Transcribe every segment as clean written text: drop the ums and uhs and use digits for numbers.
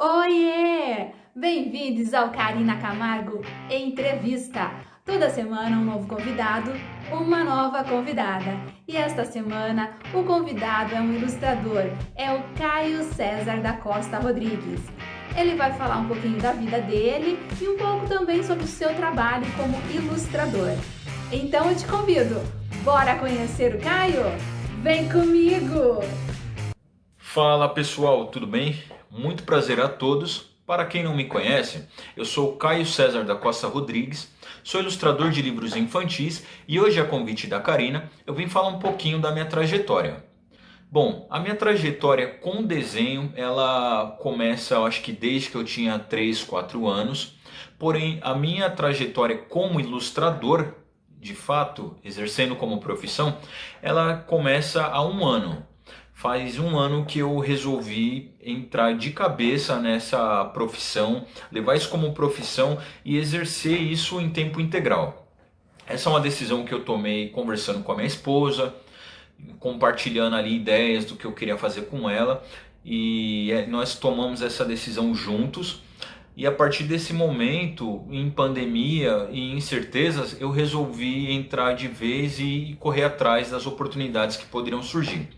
Oiê! Bem-vindos ao Karina Camargo Entrevista. Toda semana um novo convidado, uma nova convidada. E esta semana o convidado é um ilustrador, é o Caio César da Costa Rodrigues. Ele vai falar um pouquinho da vida dele e um pouco também sobre o seu trabalho como ilustrador. Então eu te convido, bora conhecer o Caio? Vem comigo! Fala pessoal, tudo bem? Muito prazer a todos. Para quem não me conhece, eu sou o Caio César da Costa Rodrigues, sou ilustrador de livros infantis e hoje, a convite da Karina, eu vim falar um pouquinho da minha trajetória. Bom, a minha trajetória com desenho, ela começa, eu acho que desde que eu tinha 3, 4 anos, porém a minha trajetória como ilustrador, de fato, exercendo como profissão, ela começa há um ano. Faz um ano que eu resolvi entrar de cabeça nessa profissão, levar isso como profissão e exercer isso em tempo integral. Essa é uma decisão que eu tomei conversando com a minha esposa, compartilhando ali ideias do que eu queria fazer com ela, e nós tomamos essa decisão juntos. E a partir desse momento, em pandemia e incertezas, eu resolvi entrar de vez e correr atrás das oportunidades que poderiam surgir.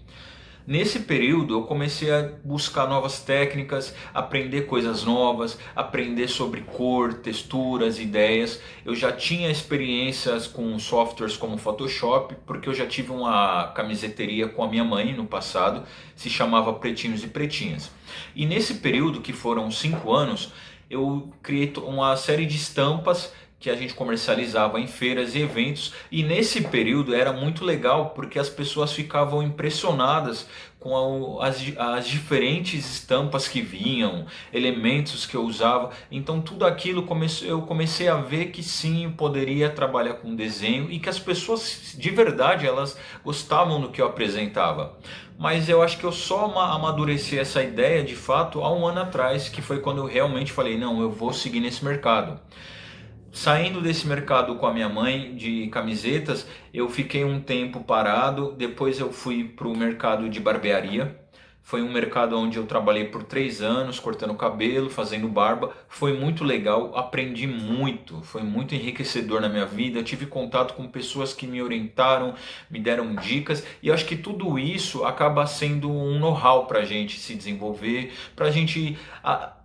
Nesse período eu comecei a buscar novas técnicas, aprender coisas novas, aprender sobre cor, texturas, ideias. Eu já tinha experiências com softwares como Photoshop, porque eu já tive uma camiseteria com a minha mãe no passado, se chamava Pretinhos e Pretinhas. E nesse período, que foram 5 anos, eu criei uma série de estampas que a gente comercializava em feiras e eventos, e nesse período era muito legal porque as pessoas ficavam impressionadas com as diferentes estampas que vinham, elementos que eu usava. Então tudo aquilo eu comecei a ver que sim, eu poderia trabalhar com desenho e que as pessoas de verdade elas gostavam do que eu apresentava. Mas eu acho que eu só amadureci essa ideia de fato há um ano atrás, que foi quando eu realmente falei, não, eu vou seguir nesse mercado. Saindo desse mercado com a minha mãe de camisetas, eu fiquei um tempo parado, depois eu fui para o mercado de barbearia. Foi um mercado onde eu trabalhei por 3 anos, cortando cabelo, fazendo barba. Foi muito legal, aprendi muito, foi muito enriquecedor na minha vida. Eu tive contato com pessoas que me orientaram, me deram dicas. E eu acho que tudo isso acaba sendo um know-how para a gente se desenvolver, para a gente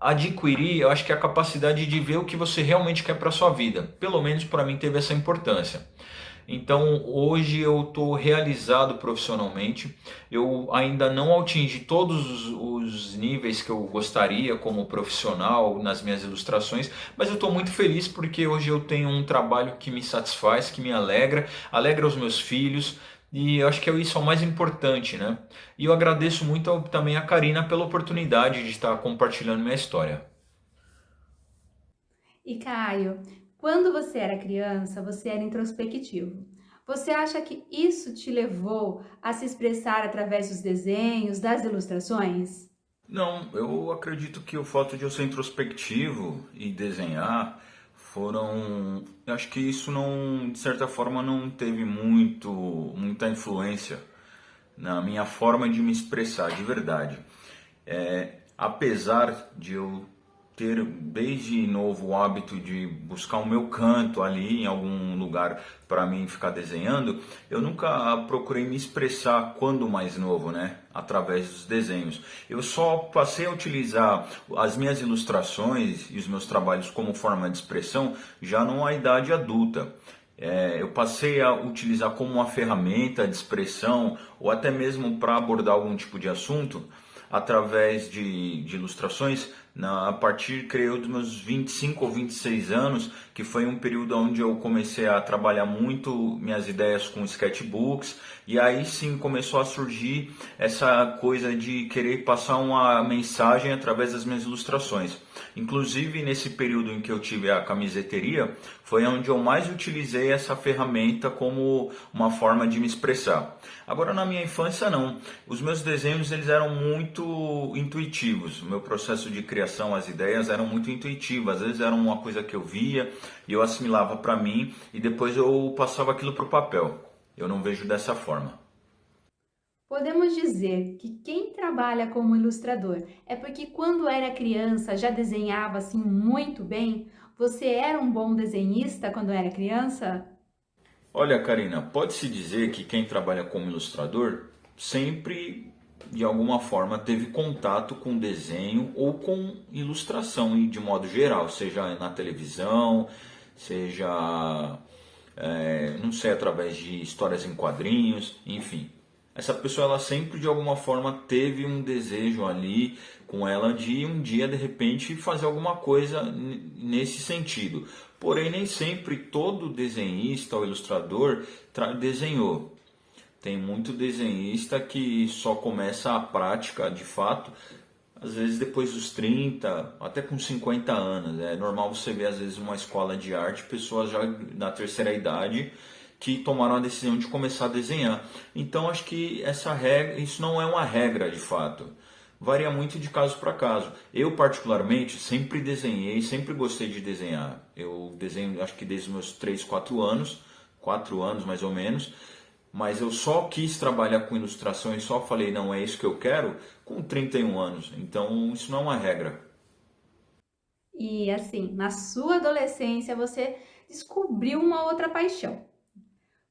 adquirir, eu acho que a capacidade de ver o que você realmente quer para sua vida. Pelo menos para mim teve essa importância. Então hoje eu estou realizado profissionalmente. Eu ainda não atingi todos os níveis que eu gostaria como profissional nas minhas ilustrações, mas eu estou muito feliz porque hoje eu tenho um trabalho que me satisfaz, que me alegra, alegra os meus filhos. E eu acho que isso é o mais importante, né? E eu agradeço muito também a Karina pela oportunidade de estar compartilhando minha história. E Caio, quando você era criança, você era introspectivo. Você acha que isso te levou a se expressar através dos desenhos, das ilustrações? Não, eu acredito que o fato de eu ser introspectivo e desenhar foram. Eu acho que isso não, de certa forma, não teve muita influência na minha forma de me expressar, de verdade. Apesar de eu ter desde novo o hábito de buscar o meu canto ali em algum lugar para mim ficar desenhando, eu nunca procurei me expressar quando mais novo, né? Através dos desenhos. Eu só passei a utilizar as minhas ilustrações e os meus trabalhos como forma de expressão já numa idade adulta. Eu passei a utilizar como uma ferramenta de expressão ou até mesmo para abordar algum tipo de assunto através de ilustrações a partir, creio, dos meus 25 ou 26 anos, que foi um período onde eu comecei a trabalhar muito minhas ideias com sketchbooks, e aí sim começou a surgir essa coisa de querer passar uma mensagem através das minhas ilustrações. Inclusive nesse período em que eu tive a camiseteria, foi onde eu mais utilizei essa ferramenta como uma forma de me expressar. Agora na minha infância não, os meus desenhos eles eram muito intuitivos, o meu processo de criação, as ideias eram muito intuitivas, às vezes era uma coisa que eu via e eu assimilava para mim e depois eu passava aquilo para o papel. Eu não vejo dessa forma. Podemos dizer que quem trabalha como ilustrador é porque quando era criança já desenhava assim muito bem? Você era um bom desenhista quando era criança? Olha, Karina, pode-se dizer que quem trabalha como ilustrador sempre, de alguma forma, teve contato com desenho ou com ilustração, de modo geral, seja na televisão, seja, não sei, através de histórias em quadrinhos, enfim. Essa pessoa ela sempre de alguma forma teve um desejo ali com ela de um dia de repente fazer alguma coisa nesse sentido. Porém, nem sempre todo desenhista ou ilustrador desenhou. Tem muito desenhista que só começa a prática de fato às vezes depois dos 30, até com 50 anos. É normal você ver às vezes uma escola de arte, pessoas já na terceira idade que tomaram a decisão de começar a desenhar. Então acho que essa regra, isso não é uma regra de fato. Varia muito de caso para caso. Eu particularmente sempre desenhei, sempre gostei de desenhar. Eu desenho acho que desde os meus 3, 4 anos mais ou menos. Mas eu só quis trabalhar com ilustração e só falei, não é isso que eu quero, com 31 anos. Então, isso não é uma regra. E assim, na sua adolescência você descobriu uma outra paixão.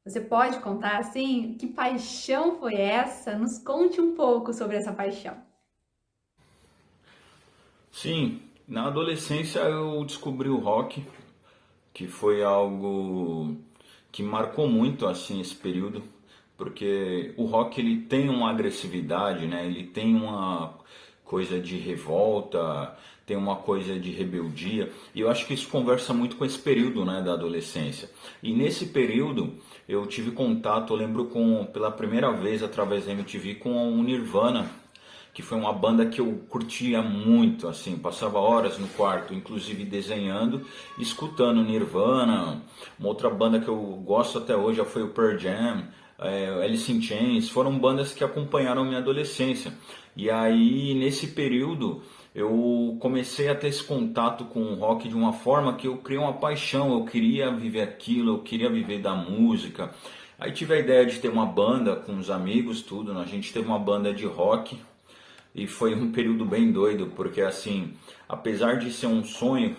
Você pode contar assim, que paixão foi essa? Nos conte um pouco sobre essa paixão. Sim, na adolescência eu descobri o rock, que foi algo que marcou muito assim esse período, porque o rock ele tem uma agressividade, né? Ele tem uma coisa de revolta, tem uma coisa de rebeldia, e eu acho que isso conversa muito com esse período, né, da adolescência. E nesse período eu tive contato, eu lembro com pela primeira vez através da MTV com o Nirvana, que foi uma banda que eu curtia muito, assim, passava horas no quarto, inclusive desenhando, escutando Nirvana. Uma outra banda que eu gosto até hoje já foi o Pearl Jam, Alice in Chains, foram bandas que acompanharam minha adolescência. E aí, nesse período, eu comecei a ter esse contato com o rock de uma forma que eu criei uma paixão, eu queria viver aquilo, eu queria viver da música. Aí tive a ideia de ter uma banda com os amigos, tudo, né? A gente teve uma banda de rock, e foi um período bem doido, porque assim, apesar de ser um sonho,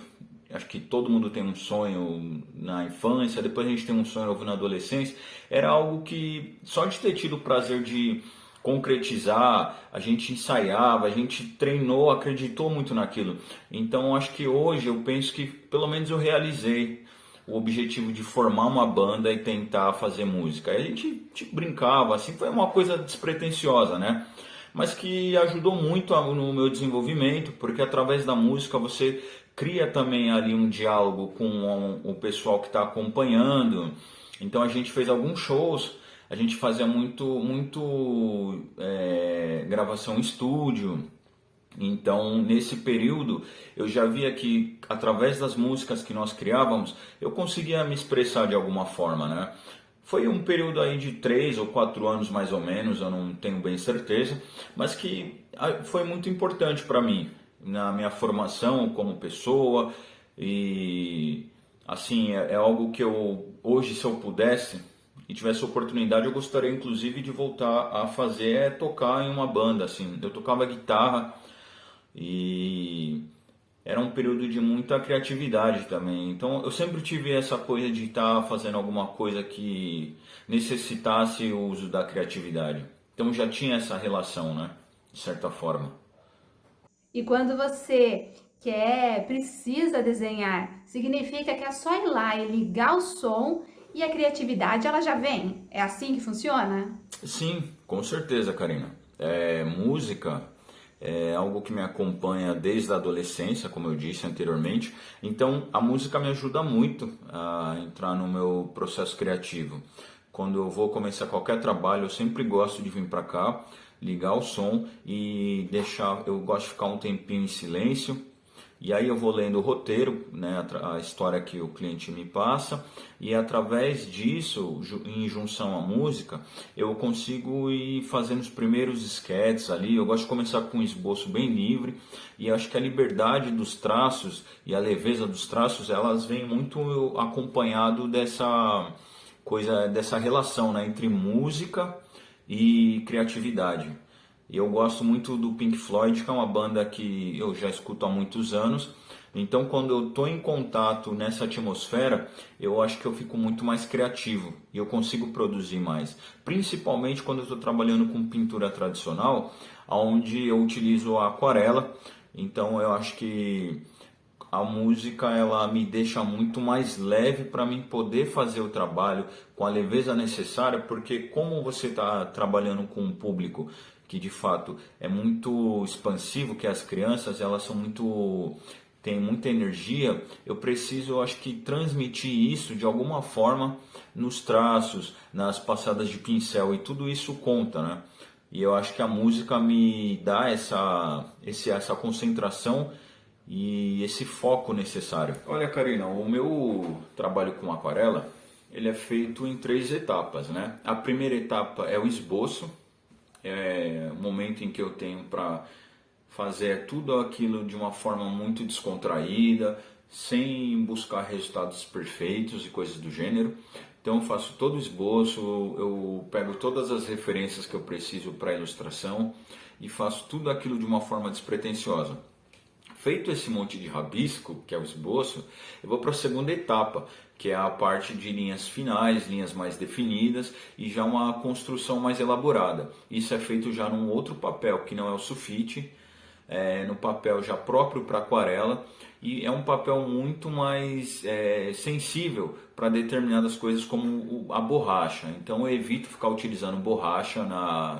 acho que todo mundo tem um sonho na infância, depois a gente tem um sonho novo na adolescência, era algo que só de ter tido o prazer de concretizar, a gente ensaiava, a gente treinou, acreditou muito naquilo. Então acho que hoje eu penso que pelo menos eu realizei o objetivo de formar uma banda e tentar fazer música. Aí a gente tipo, brincava, assim, foi uma coisa despretensiosa, né? Mas que ajudou muito no meu desenvolvimento, porque através da música você cria também ali um diálogo com o pessoal que está acompanhando. Então a gente fez alguns shows, a gente fazia muito gravação em estúdio. Então, nesse período, eu já via que através das músicas que nós criávamos, eu conseguia me expressar de alguma forma, né? Foi um período aí de 3 ou 4 anos mais ou menos, eu não tenho bem certeza, mas que foi muito importante para mim, na minha formação como pessoa e assim, é algo que eu hoje se eu pudesse e tivesse oportunidade, eu gostaria inclusive de voltar a fazer, tocar em uma banda, assim. Eu tocava guitarra e era um período de muita criatividade também. Então eu sempre tive essa coisa de estar fazendo alguma coisa que necessitasse o uso da criatividade. Então já tinha essa relação, né? De certa forma. E quando você precisa desenhar, significa que é só ir lá e ligar o som e a criatividade ela já vem? É assim que funciona? Sim, com certeza, Karina. Música é algo que me acompanha desde a adolescência, como eu disse anteriormente. Então, a música me ajuda muito a entrar no meu processo criativo. Quando eu vou começar qualquer trabalho, eu sempre gosto de vir para cá, ligar o som e deixar. Eu gosto de ficar um tempinho em silêncio. E aí eu vou lendo o roteiro, né, a história que o cliente me passa, e através disso, em junção à música, eu consigo ir fazendo os primeiros esquetes ali. Eu gosto de começar com um esboço bem livre, e acho que a liberdade dos traços e a leveza dos traços, elas vêm muito acompanhado dessa coisa, dessa relação, né, entre música e criatividade. E eu gosto muito do Pink Floyd, que é uma banda que eu já escuto há muitos anos. Então, quando eu estou em contato nessa atmosfera, eu acho que eu fico muito mais criativo e eu consigo produzir mais. Principalmente quando eu estou trabalhando com pintura tradicional, onde eu utilizo a aquarela. Então, eu acho que a música ela me deixa muito mais leve para mim poder fazer o trabalho com a leveza necessária, porque como você está trabalhando com um público que de fato é muito expansivo, que as crianças elas são muito têm muita energia, eu preciso, eu acho que transmitir isso de alguma forma nos traços, nas passadas de pincel e tudo isso conta, né? E eu acho que a música me dá essa concentração e esse foco necessário. Olha, Karina, o meu trabalho com aquarela, ele é feito em 3 etapas, né? A primeira etapa é o esboço, é o momento em que eu tenho para fazer tudo aquilo de uma forma muito descontraída, sem buscar resultados perfeitos e coisas do gênero. Então eu faço todo o esboço, eu pego todas as referências que eu preciso para a ilustração e faço tudo aquilo de uma forma despretensiosa. Feito esse monte de rabisco, que é o esboço, eu vou para a segunda etapa, que é a parte de linhas finais, linhas mais definidas e já uma construção mais elaborada. Isso é feito já num outro papel, que não é o sulfite, no papel já próprio para aquarela, e é um papel muito mais sensível para determinadas coisas como a borracha. Então eu evito ficar utilizando borracha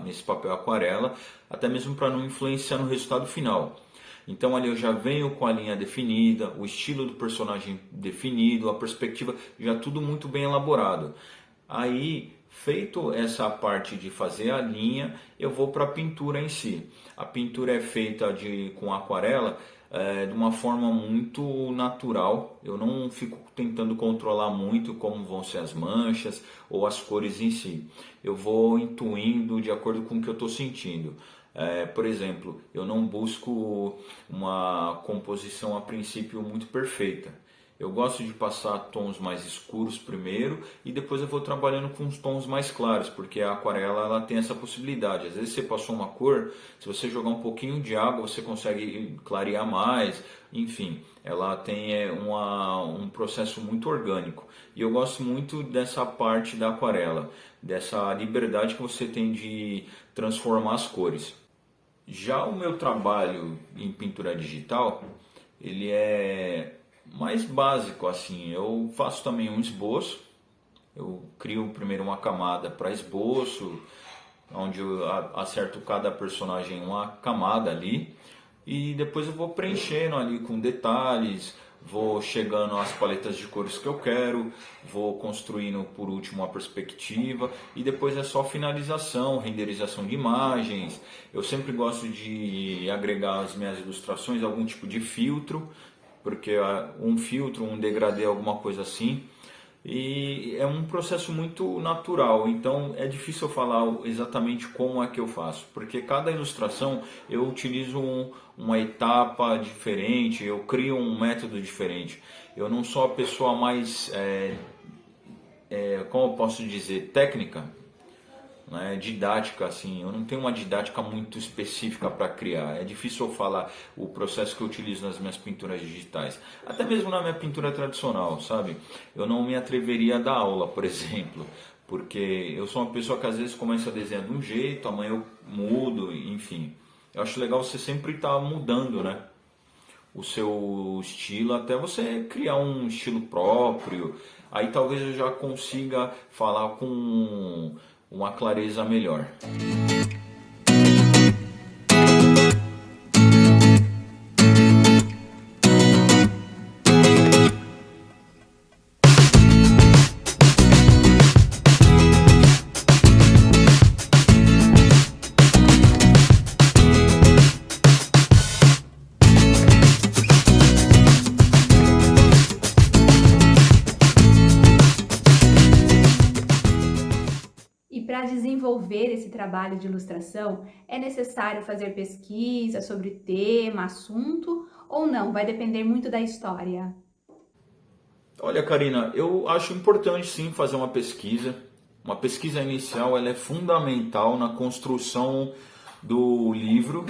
nesse papel aquarela, até mesmo para não influenciar no resultado final. Então ali eu já venho com a linha definida, o estilo do personagem definido, a perspectiva, já tudo muito bem elaborado. Aí, feito essa parte de fazer a linha, eu vou para a pintura em si. A pintura é feita com aquarela de uma forma muito natural. Eu não fico tentando controlar muito como vão ser as manchas ou as cores em si. Eu vou intuindo de acordo com o que eu estou sentindo. Por exemplo, eu não busco uma composição a princípio muito perfeita. Eu gosto de passar tons mais escuros primeiro e depois eu vou trabalhando com os tons mais claros, porque a aquarela ela tem essa possibilidade. Às vezes você passou uma cor, se você jogar um pouquinho de água você consegue clarear mais, enfim, ela tem um processo muito orgânico. E eu gosto muito dessa parte da aquarela, dessa liberdade que você tem de transformar as cores. Já o meu trabalho em pintura digital, ele é mais básico assim. Eu faço também um esboço, eu crio primeiro uma camada para esboço, onde eu acerto cada personagem uma camada ali, e depois eu vou preenchendo ali com detalhes, vou chegando às paletas de cores que eu quero, vou construindo por último a perspectiva e depois é só finalização, renderização de imagens. Eu sempre gosto de agregar às minhas ilustrações algum tipo de filtro, porque um filtro, um degradê, alguma coisa assim. E é um processo muito natural, então é difícil eu falar exatamente como é que eu faço, porque cada ilustração eu utilizo uma etapa diferente, eu crio um método diferente. Eu não sou a pessoa mais, como eu posso dizer, técnica, né, didática, assim, eu não tenho uma didática muito específica para criar. É difícil eu falar o processo que eu utilizo nas minhas pinturas digitais, até mesmo na minha pintura tradicional, sabe? Eu não me atreveria a dar aula, por exemplo, porque eu sou uma pessoa que às vezes começa a desenhar de um jeito, amanhã eu mudo, enfim. Eu acho legal você sempre estar mudando, né, o seu estilo, até você criar um estilo próprio. Aí talvez eu já consiga falar com uma clareza melhor. Para desenvolver esse trabalho de ilustração, é necessário fazer pesquisa sobre tema, assunto ou não? Vai depender muito da história. Olha, Karina, eu acho importante sim fazer uma pesquisa. Uma pesquisa inicial ela é fundamental na construção do livro,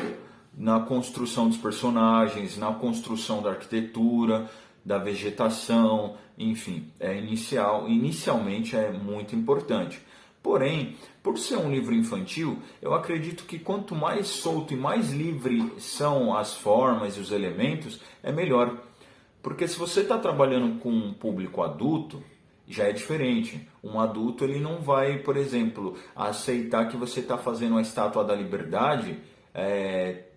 na construção dos personagens, na construção da arquitetura, da vegetação, enfim, inicialmente é muito importante. Porém, por ser um livro infantil, eu acredito que quanto mais solto e mais livre são as formas e os elementos, é melhor. Porque se você está trabalhando com um público adulto, já é diferente. Um adulto ele não vai, por exemplo, aceitar que você está fazendo uma estátua da liberdade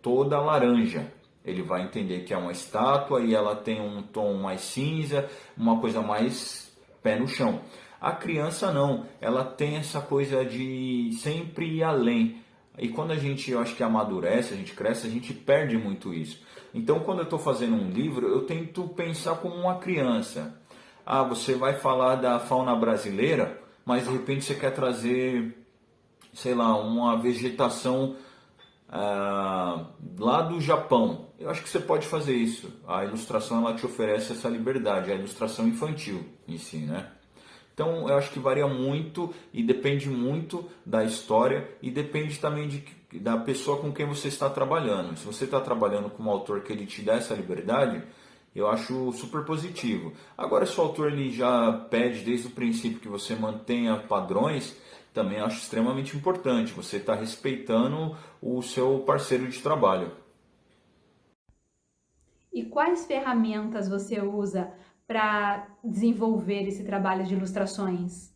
toda laranja. Ele vai entender que é uma estátua e ela tem um tom mais cinza, uma coisa mais pé no chão. A criança não, ela tem essa coisa de sempre ir além. E quando a gente, eu acho que amadurece, a gente cresce, a gente perde muito isso. Então, quando eu estou fazendo um livro, eu tento pensar como uma criança. Ah, você vai falar da fauna brasileira, mas de repente você quer trazer, sei lá, uma vegetação lá do Japão. Eu acho que você pode fazer isso. A ilustração ela te oferece essa liberdade, a ilustração infantil em si, né? Então eu acho que varia muito e depende muito da história e depende também da pessoa com quem você está trabalhando. Se você está trabalhando com um autor que ele te dá essa liberdade, eu acho super positivo. Agora, se o autor ele já pede desde o princípio que você mantenha padrões, também acho extremamente importante. Você está respeitando o seu parceiro de trabalho. E quais ferramentas você usa para desenvolver esse trabalho de ilustrações?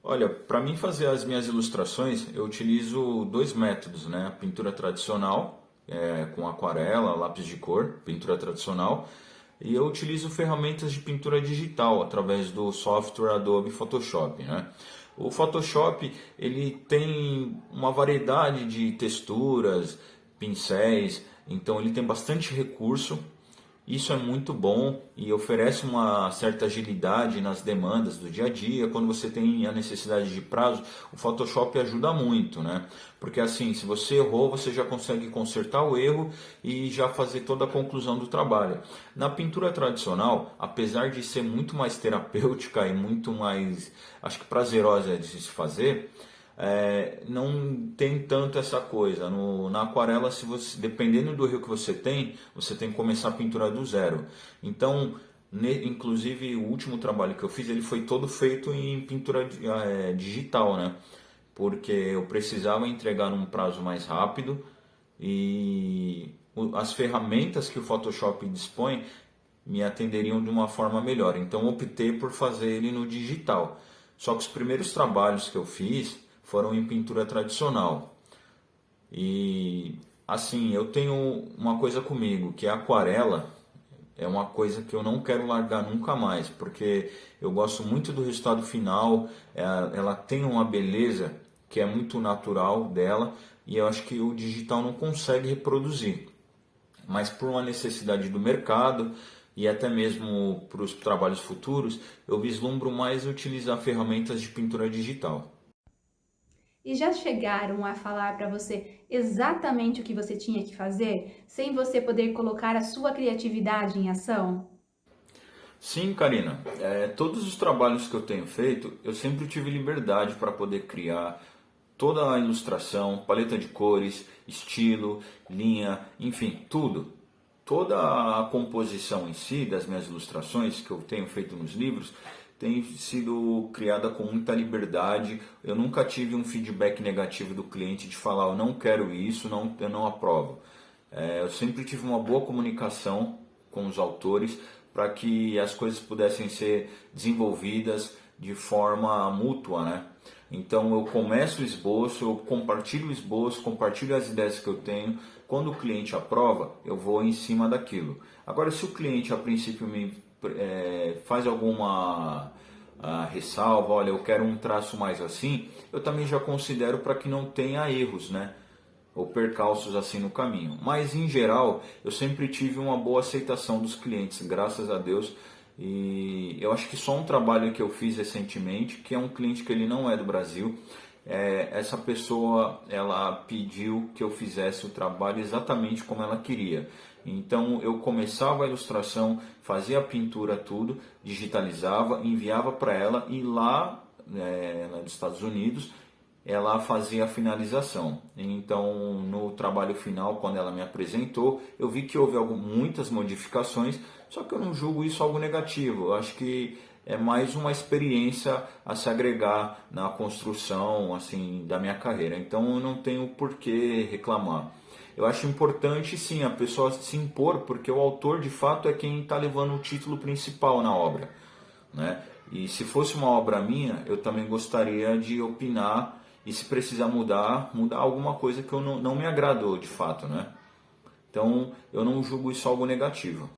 Olha, para mim fazer as minhas ilustrações, eu utilizo dois métodos, né? A pintura tradicional, com aquarela, lápis de cor, pintura tradicional, e eu utilizo ferramentas de pintura digital através do software Adobe Photoshop, né? O Photoshop ele tem uma variedade de texturas, pincéis, então ele tem bastante recurso. Isso é muito bom e oferece uma certa agilidade nas demandas do dia a dia. Quando você tem a necessidade de prazo, o Photoshop ajuda muito, né? Porque assim, se você errou, você já consegue consertar o erro e já fazer toda a conclusão do trabalho. Na pintura tradicional, apesar de ser muito mais terapêutica e muito mais, acho que prazerosa de se fazer, não tem tanto essa coisa. Na aquarela, se você, dependendo do rio que você tem que começar a pintura do zero. Então, inclusive, o último trabalho que eu fiz, ele foi todo feito em pintura digital, né? Porque eu precisava entregar num prazo mais rápido e as ferramentas que o Photoshop dispõe me atenderiam de uma forma melhor. Então, optei por fazer ele no digital. Só que os primeiros trabalhos que eu fiz foram em pintura tradicional. E assim, eu tenho uma coisa comigo, que a aquarela é uma coisa que eu não quero largar nunca mais, porque eu gosto muito do resultado final, ela tem uma beleza que é muito natural dela, e eu acho que o digital não consegue reproduzir. Mas por uma necessidade do mercado e até mesmo para os trabalhos futuros, eu vislumbro mais utilizar ferramentas de pintura digital. E já chegaram a falar para você exatamente o que você tinha que fazer, sem você poder colocar a sua criatividade em ação? Sim, Karina. Todos os trabalhos que eu tenho feito, eu sempre tive liberdade para poder criar toda a ilustração, paleta de cores, estilo, linha, enfim, tudo. Toda a composição em si das minhas ilustrações que eu tenho feito nos livros tem sido criada com muita liberdade. Eu nunca tive um feedback negativo do cliente de falar eu não quero isso, eu não aprovo. Eu sempre tive uma boa comunicação com os autores para que as coisas pudessem ser desenvolvidas de forma mútua, né? Então eu começo o esboço, eu compartilho o esboço, compartilho as ideias que eu tenho. Quando o cliente aprova, eu vou em cima daquilo. Agora, se o cliente a princípio faz alguma ressalva, olha, eu quero um traço mais assim, eu também já considero para que não tenha erros, né? Ou percalços assim no caminho. Mas em geral, eu sempre tive uma boa aceitação dos clientes, graças a Deus. E eu acho que só um trabalho que eu fiz recentemente, que é um cliente que ele não é do Brasil, essa pessoa ela pediu que eu fizesse o trabalho exatamente como ela queria. Então eu começava a ilustração, fazia a pintura tudo, digitalizava, enviava para ela e lá lá dos Estados Unidos, ela fazia a finalização. Então, no trabalho final, quando ela me apresentou, eu vi que houve muitas modificações, só que eu não julgo isso algo negativo. Eu acho que é mais uma experiência a se agregar na construção assim da minha carreira. Então, eu não tenho por que reclamar. Eu acho importante, sim, a pessoa se impor, porque o autor, de fato, é quem está levando o título principal na obra, né? E se fosse uma obra minha, eu também gostaria de opinar e, se precisar mudar alguma coisa que eu não me agradou, de fato, né? Então, eu não julgo isso algo negativo.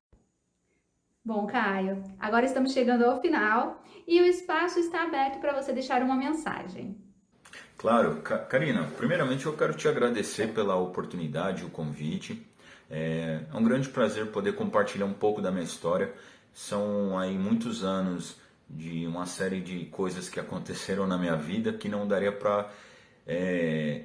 Bom, Caio, agora estamos chegando ao final e o espaço está aberto para você deixar uma mensagem. Claro, Karina, primeiramente eu quero te agradecer pela oportunidade, o convite. É um grande prazer poder compartilhar um pouco da minha história. São aí muitos anos de uma série de coisas que aconteceram na minha vida que não daria para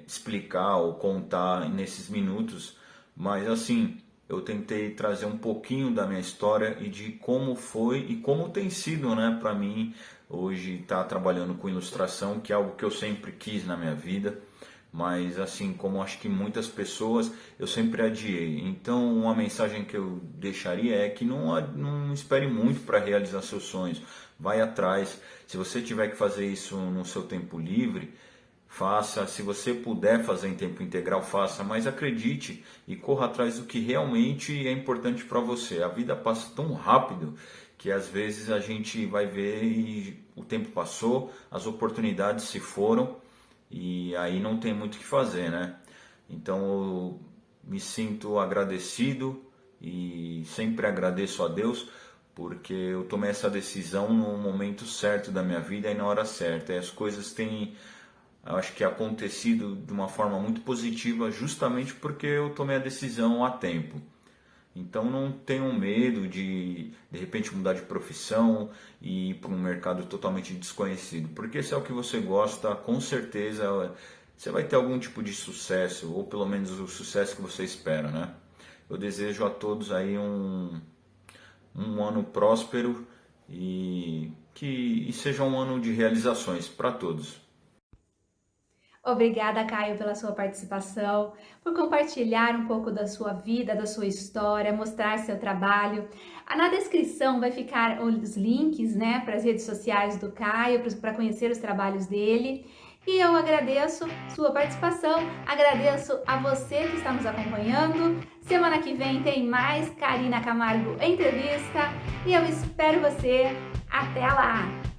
explicar ou contar nesses minutos, mas assim, eu tentei trazer um pouquinho da minha história e de como foi e como tem sido, né, para mim hoje estar trabalhando com ilustração, que é algo que eu sempre quis na minha vida, mas assim como acho que muitas pessoas, eu sempre adiei. Então, uma mensagem que eu deixaria é que não espere muito para realizar seus sonhos, vai atrás. Se você tiver que fazer isso no seu tempo livre, faça. Se você puder fazer em tempo integral, faça, mas acredite e corra atrás do que realmente é importante para você. A vida passa tão rápido que às vezes a gente vai ver e o tempo passou, as oportunidades se foram e aí não tem muito o que fazer, né? Então eu me sinto agradecido e sempre agradeço a Deus porque eu tomei essa decisão no momento certo da minha vida e na hora certa. E as coisas têm, eu acho que, acontecido de uma forma muito positiva justamente porque eu tomei a decisão a tempo. Então não tenham medo de repente mudar de profissão e ir para um mercado totalmente desconhecido, porque se é o que você gosta, com certeza você vai ter algum tipo de sucesso, ou pelo menos o sucesso que você espera, né? Eu desejo a todos aí um ano próspero e seja um ano de realizações para todos. Obrigada, Caio, pela sua participação, por compartilhar um pouco da sua vida, da sua história, mostrar seu trabalho. Na descrição vai ficar os links, né, para as redes sociais do Caio, para conhecer os trabalhos dele. E eu agradeço sua participação, agradeço a você que está nos acompanhando. Semana que vem tem mais Karina Camargo Entrevista e eu espero você. Até lá!